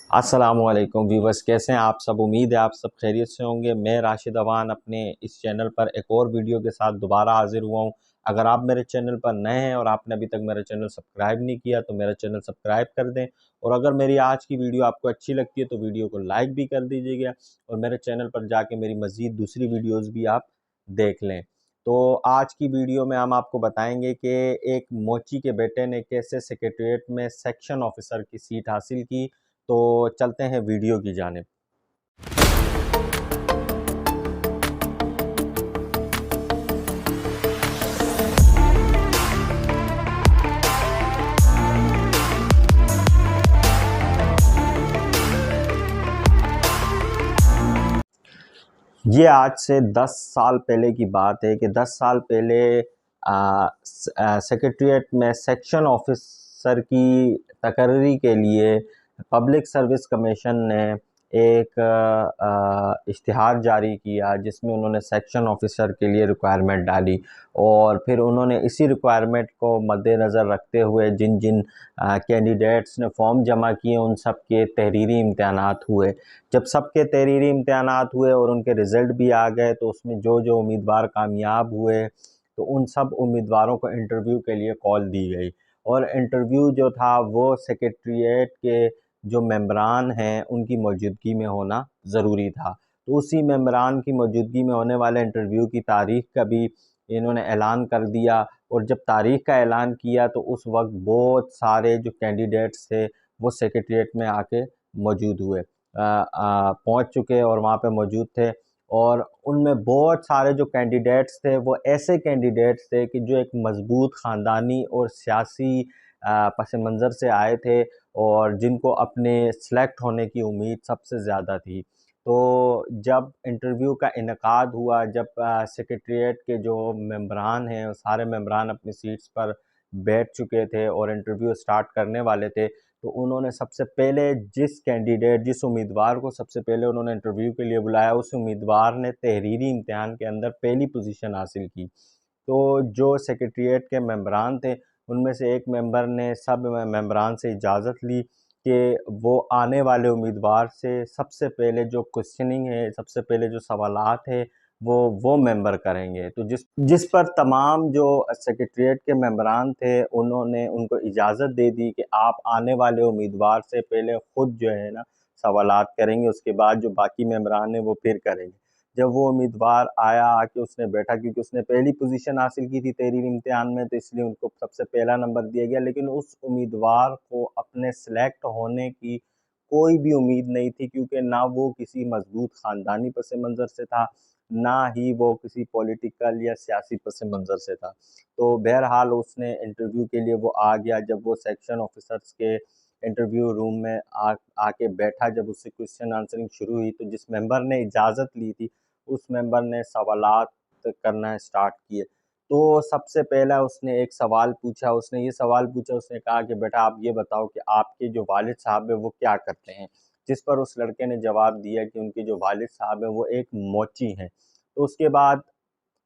अस्सलामुअलैकुम व्यूवर्स, कैसे हैं आप सब। उम्मीद है आप सब खैरियत से होंगे। मैं राशिद अवान अपने इस चैनल पर एक और वीडियो के साथ दोबारा हाजिर हुआ हूं। अगर आप मेरे चैनल पर नए हैं और आपने अभी तक मेरा चैनल सब्सक्राइब नहीं किया तो मेरा चैनल सब्सक्राइब कर दें। और अगर मेरी आज की वीडियो आपको अच्छी लगती है तो वीडियो को लाइक भी कर दीजिएगा और मेरे चैनल पर जाके मेरी मज़ीद दूसरी वीडियोज़ भी आप देख लें। तो आज की वीडियो में हम आपको बताएंगे कि एक मोची के बेटे ने कैसे सेक्रेटरीट में सेक्शन ऑफिसर की सीट हासिल की। तो चलते हैं वीडियो की जानिब। ये आज से 10 साल पहले की बात है कि 10 साल पहले सेक्रेटरीट में सेक्शन ऑफिसर की तकर्री के लिए पब्लिक सर्विस कमीशन ने एक इश्तिहार जारी किया जिसमें उन्होंने सेक्शन ऑफिसर के लिए रिक्वायरमेंट डाली। और फिर उन्होंने इसी रिक्वायरमेंट को मद्देनज़र रखते हुए जिन जिन कैंडिडेट्स ने फॉर्म जमा किए उन सब के तहरीरी इम्तहानात हुए। जब सबके तहरीरी इम्तहानात हुए और उनके रिज़ल्ट भी आ गए तो उसमें जो जो उम्मीदवार कामयाब हुए तो उन सब उम्मीदवारों को इंटरव्यू के लिए कॉल दी गई। और इंटरव्यू जो था वो सेक्रेटरीट के जो मेंबरान हैं उनकी मौजूदगी में होना ज़रूरी था। तो उसी मेंबरान की मौजूदगी में होने वाले इंटरव्यू की तारीख़ का भी इन्होंने ऐलान कर दिया। और जब तारीख़ का ऐलान किया तो उस वक्त बहुत सारे जो कैंडिडेट्स थे वो सेक्रेटरीट में आके मौजूद हुए, पहुंच चुके और वहाँ पे मौजूद थे। और उनमें बहुत सारे जो कैंडिडेट्स थे वो ऐसे कैंडिडेट्स थे कि जो एक मजबूत ख़ानदानी और सियासी पस मंज़र से आए थे और जिनको अपने सेलेक्ट होने की उम्मीद सबसे ज़्यादा थी। तो जब इंटरव्यू का इनेकाद हुआ, जब सेक्रेटरीट के जो मेंबरान हैं वो सारे मेंबरान अपनी सीट्स पर बैठ चुके थे और इंटरव्यू स्टार्ट करने वाले थे, तो उन्होंने सबसे पहले जिस उम्मीदवार को सबसे पहले उन्होंने इंटरव्यू के लिए बुलाया उस उम्मीदवार ने तहरीरी इम्तिहान के अंदर पहली पोजीशन हासिल की। तो जो सेक्रेटरीट के मेंबरान थे उनमें से एक मेंबर ने सब मेंबरान से इजाज़त ली कि वो आने वाले उम्मीदवार से सबसे पहले जो क्वेश्चनिंग है, सबसे पहले जो सवालात है वो मेंबर करेंगे। तो जिस जिस पर तमाम जो सेक्रेटरीट के मेंबरान थे उन्होंने उनको इजाज़त दे दी कि आप आने वाले उम्मीदवार से पहले ख़ुद जो है ना सवालात करेंगे, उसके बाद जो बाकी मेंबरान हैं वो फिर करेंगे। जब वो उम्मीदवार आया, आके उसने बैठा, क्योंकि उसने पहली पोजीशन हासिल की थी तहरीरी इम्तिहान में तो इसलिए उनको सबसे पहला नंबर दिया गया। लेकिन उस उम्मीदवार को अपने सेलेक्ट होने की कोई भी उम्मीद नहीं थी, क्योंकि ना वो किसी मजबूत ख़ानदानी पस मंज़र से था, ना ही वो किसी पॉलिटिकल या सियासी पस मंज़र से था। तो बहरहाल उसने इंटरव्यू के लिए वो आ गया। जब वो सेक्शन ऑफिसर्स के इंटरव्यू रूम में आके बैठा, जब उससे क्वेश्चन आंसरिंग शुरू हुई तो जिस मेंबर ने इजाज़त ली थी उस मेंबर ने सवालात करना स्टार्ट किए। तो सबसे पहला उसने एक सवाल पूछा, उसने ये सवाल पूछा, उसने कहा कि बेटा आप ये बताओ कि आपके जो वालिद साहब हैं वो क्या करते हैं? जिस पर उस लड़के ने जवाब दिया कि उनके जो वालिद साहब हैं वो एक मोची हैं। तो उसके बाद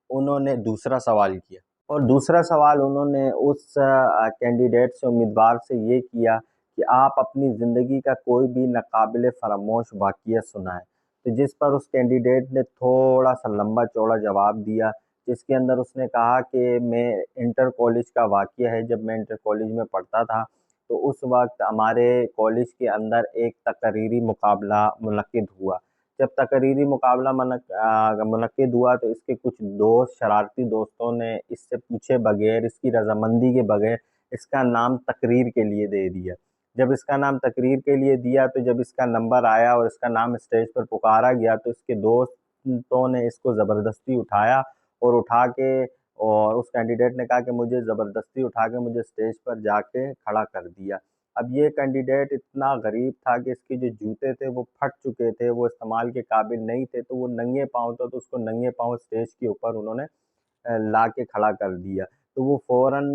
उन्होंने दूसरा सवाल किया और दूसरा सवाल उन्होंने उस कैंडिडेट से, उम्मीदवार से ये किया कि आप अपनी ज़िंदगी का कोई भी नाक़ाबिल फ़रामोश वाक़या सुनाएँ। तो जिस पर उस कैंडिडेट ने थोड़ा-सा लंबा-चौड़ा जवाब दिया, जिसके अंदर उसने कहा कि मैं इंटर कॉलेज का वाक़या है, जब मैं इंटर कॉलेज में पढ़ता था, तो उस वक़्त हमारे कॉलेज के अंदर एक तक़रीरी मुक़ाबला मुनक़्क़िद हुआ। जब तक़रीरी मुक़ाबला मुनक़्क़िद हुआ तो इसके कुछ दोस्त, शरारती दोस्तों ने इससे पूछे बगैर, इसकी रज़ामंदी के बगैर इसका नाम तकरीर के लिए दे दिया। जब इसका नाम तकरीर के लिए दिया तो जब इसका नंबर आया और इसका नाम स्टेज पर पुकारा गया तो इसके दोस्तों ने इसको ज़बरदस्ती उठाया और उठा के, और उस कैंडिडेट ने कहा कि मुझे ज़बरदस्ती उठा के मुझे स्टेज पर जाके खड़ा कर दिया। अब ये कैंडिडेट इतना गरीब था कि इसके जो जूते थे वो फट चुके थे, वो इस्तेमाल के काबिल नहीं थे, तो वो नंगे पाँव था, तो उसको नंगे पाँव स्टेज के ऊपर उन्होंने ला के खड़ा कर दिया। तो वो फ़ौरन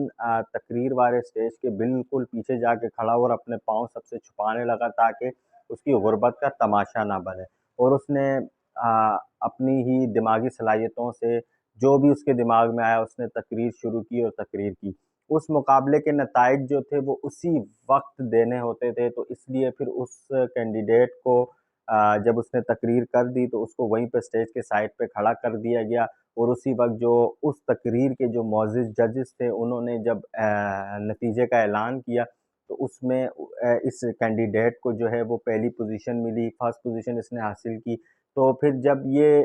तकरीर वाले स्टेज के बिल्कुल पीछे जाके खड़ा हुआ और अपने पाँव सबसे छुपाने लगा ताकि उसकी गुर्बत का तमाशा ना बने। और उसने अपनी ही दिमागी सलाहियतों से जो भी उसके दिमाग में आया उसने तकरीर शुरू की और तकरीर की। उस मुकाबले के नताइज जो थे वो उसी वक्त देने होते थे, तो इसलिए फिर उस कैंडिडेट को जब उसने तकरीर कर दी तो उसको वहीं पे स्टेज के साइड पे खड़ा कर दिया गया, और उसी वक्त जो उस तकरीर के जो मौजूद जजेस थे उन्होंने जब नतीजे का ऐलान किया तो उसमें इस कैंडिडेट को जो है वो पहली पोजीशन मिली, फर्स्ट पोजीशन इसने हासिल की। तो फिर जब ये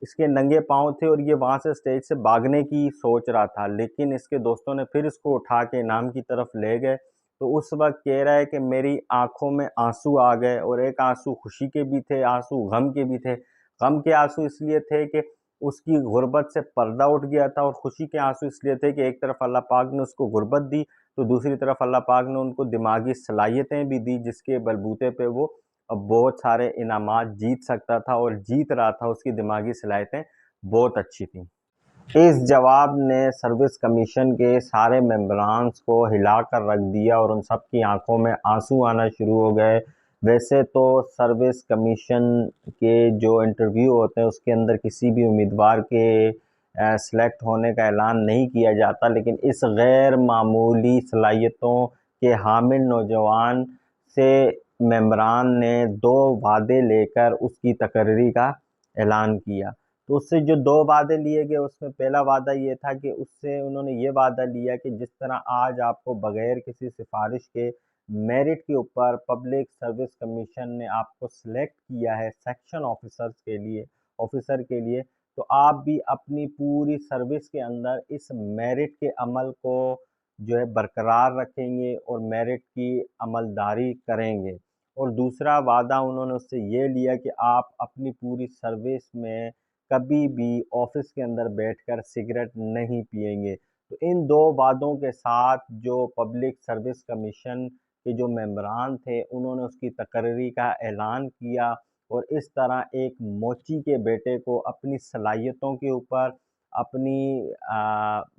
इसके नंगे पाँव थे और ये वहाँ से स्टेज से भागने की सोच रहा था, लेकिन इसके दोस्तों ने फिर इसको उठा के इनाम की तरफ ले गए। तो उस वक़्त कह रहा है कि मेरी आँखों में आँसू आ गए, और एक आँसू खुशी के भी थे, आँसू गम के भी थे। गम के आँसू इसलिए थे कि उसकी गुर्बत से पर्दा उठ गया था, और खुशी के आँसू इसलिए थे कि एक तरफ अल्लाह पाक ने उसको गुर्बत दी, तो दूसरी तरफ अल्लाह पाक ने उनको दिमागी सलाहियतें भी दी, जिसके बलबूते पे वो बहुत सारे इनामात जीत सकता था, और जीत रहा था। उसकी दिमागी सलाहियतें बहुत अच्छी थी। इस जवाब ने सर्विस कमीशन के सारे मेंबरान्स को हिला कर रख दिया, और उन सब की आंखों में आंसू आना शुरू हो गए। वैसे तो सर्विस कमीशन के जो इंटरव्यू होते हैं उसके अंदर किसी भी उम्मीदवार के सिलेक्ट होने का ऐलान नहीं किया जाता, लेकिन इस गैर मामूली सलाहियतों के हामिल नौजवान से मेंबरान ने 2 वादे लेकर उसकी तकर्री का ऐलान किया। तो उससे जो 2 वादे लिए गए उसमें पहला वादा ये था कि उससे उन्होंने ये वादा लिया कि जिस तरह आज आपको बगैर किसी सिफारिश के मेरिट के ऊपर पब्लिक सर्विस कमीशन ने आपको सिलेक्ट किया है सेक्शन ऑफिसर के लिए, तो आप भी अपनी पूरी सर्विस के अंदर इस मेरिट के अमल को जो है बरकरार रखेंगे और मेरिट की अमलदारी करेंगे। और दूसरा वादा उन्होंने उससे ये लिया कि आप अपनी पूरी सर्विस में कभी भी ऑफिस के अंदर बैठकर सिगरेट नहीं पिएंगे। तो इन 2 वादों के साथ जो पब्लिक सर्विस कमीशन के जो मेंबरान थे उन्होंने उसकी तकर्री का ऐलान किया, और इस तरह एक मोची के बेटे को अपनी सलाहियतों के ऊपर, अपनी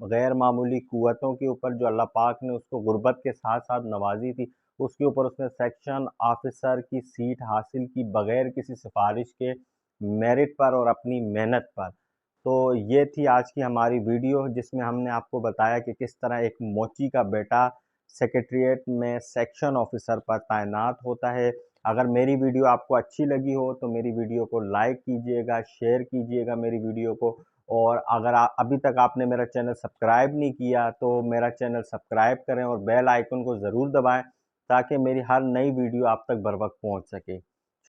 गैर मामूली क़ुव्वतों के ऊपर जो अल्लाह पाक ने उसको गुर्बत के साथ साथ नवाजी थी, उसके ऊपर उसने सेक्शन ऑफिसर की सीट हासिल की बगैर किसी सिफारिश के, मेरिट पर और अपनी मेहनत पर। तो ये थी आज की हमारी वीडियो, जिसमें हमने आपको बताया कि किस तरह एक मोची का बेटा सेक्रेटेरिएट में सेक्शन ऑफिसर पर तैनात होता है। अगर मेरी वीडियो आपको अच्छी लगी हो तो मेरी वीडियो को लाइक कीजिएगा, शेयर कीजिएगा मेरी वीडियो को, और अगर अभी तक आपने मेरा चैनल सब्सक्राइब नहीं किया तो मेरा चैनल सब्सक्राइब करें और बेल आइकन को ज़रूर दबाएं, ताकि मेरी हर नई वीडियो आप तक बर वक्त पहुँच सके।